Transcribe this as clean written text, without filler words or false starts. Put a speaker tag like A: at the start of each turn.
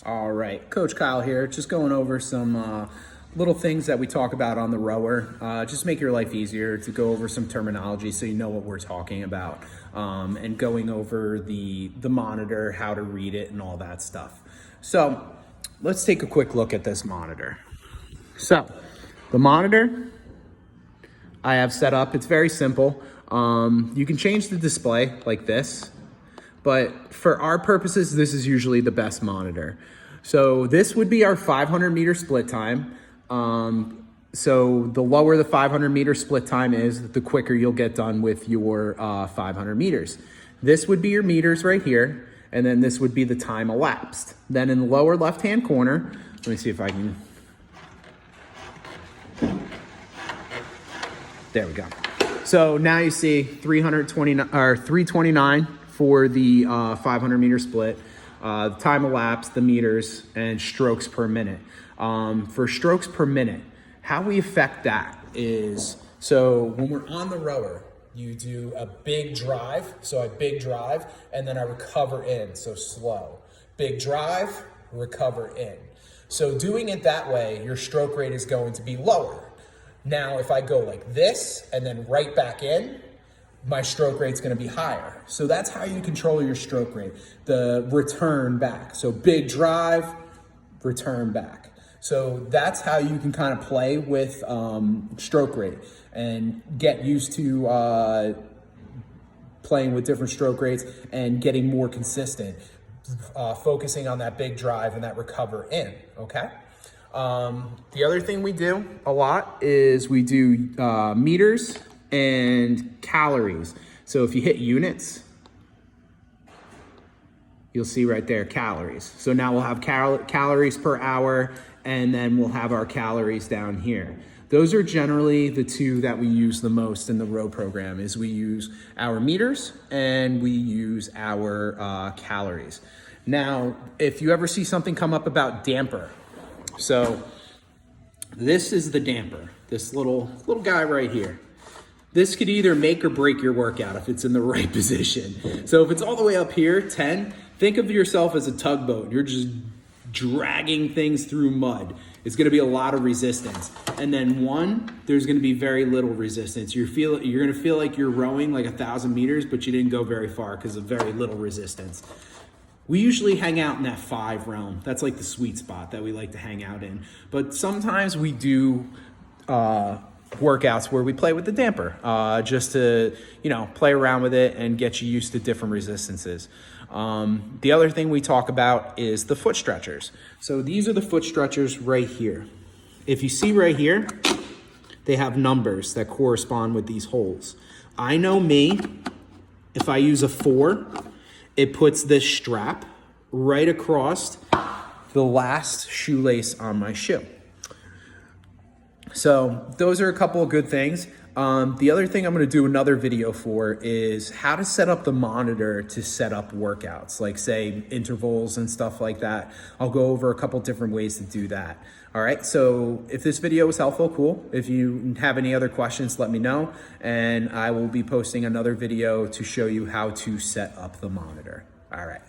A: All right, Coach Kyle here, just going over some little things that we talk about on the rower. Just make your life easier to go over some terminology so you know what we're talking about, and going over the monitor, how to read it, and all that stuff. So let's take a quick look at this monitor. So the monitor I have set up, it's very simple. You can change the display like this, but for our purposes, this is usually the best monitor. So this would be our 500 meter split time. So the lower the 500 meter split time is, the quicker you'll get done with your 500 meters. This would be your meters right here, and then this would be the time elapsed. Then in the lower left-hand corner, let me see if I can, there we go. So now you see 329 for the 500 meter split, time elapsed, the meters, and strokes per minute. For strokes per minute, how we affect that is, so when we're on the rower, you do a big drive. So I big drive, and then I recover in, so slow. Big drive, recover in. So doing it that way, your stroke rate is going to be lower. Now, if I go like this and then right back in, my stroke rate's gonna be higher. So that's how you control your stroke rate, the return back. So big drive, return back. So that's how you can kind of play with stroke rate and get used to playing with different stroke rates and getting more consistent, focusing on that big drive and that recover in, okay? The other thing we do a lot is we do meters and calories. So if you hit units, you'll see right there calories. So now we'll have calories per hour, and then we'll have our calories down here. Those are generally the two that we use the most in the row program. Is we use our meters and we use our calories. Now, if you ever see something come up about damper, so this is the damper, this little guy right here. This could either make or break your workout if it's in the right position. So if it's all the way up here, 10, think of yourself as a tugboat. You're just dragging things through mud. It's gonna be a lot of resistance. And then 1, there's gonna be very little resistance. You're gonna feel like you're rowing like 1,000 meters, but you didn't go very far because of very little resistance. We usually hang out in that 5 realm. That's like the sweet spot that we like to hang out in. But sometimes we do workouts where we play with the damper, just to, play around with it and get you used to different resistances. The other thing we talk about is the foot stretchers. So these are the foot stretchers right here. If you see right here, they have numbers that correspond with these holes. I know me, if I use a 4, it puts this strap right across the last shoelace on my shoe. So those are a couple of good things. The other thing I'm gonna do another video for is how to set up the monitor to set up workouts, like say intervals and stuff like that. I'll go over a couple different ways to do that. All right, so if this video was helpful, cool. If you have any other questions, let me know, and I will be posting another video to show you how to set up the monitor. All right.